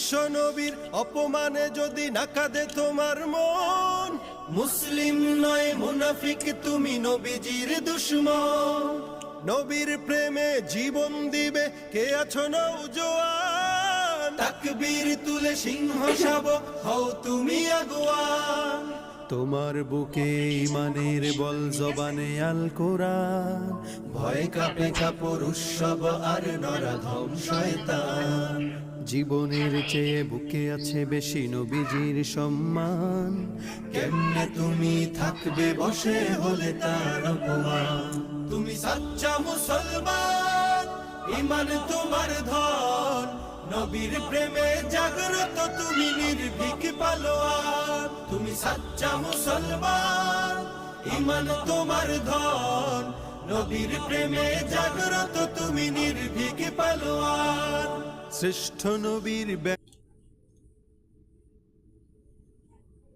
বিশ্ব নবীর অপমানে যদি না কাঁদে তোমার মন, মুসলিম নয় মুনাফিক তুমি নবীজির দুশমন। নবীর প্রেমে জীবন দিবে কে আছো নওজোয়ান, তাকবীর তুলে সিংহ শাবক হও তুমি আগুয়ান। তোমার বুকে ইমানের বল জবানে আল কোরআন, ভয় কাঁপে কাপড় উৎসব আর নরাধম শয়তান। জীবনের চেয়ে বুকে আছে বেশি নবীজির সম্মান, কেমনে তুমি থাকবে বসে হলে তার অপমান। তুমি সাচ্চা মুসলমান, ইমান তোমার ধন, নবীর প্রেমে জাগ্রত তুমি নির্ভীক পালোয়ান। তুমি সাচ্চা মুসলমান, ইমান তোমার ধন, নবীর প্রেমে জাগ্রত তুমি নির্ভীক পালোয়ান। শ্রেষ্ঠ নবীর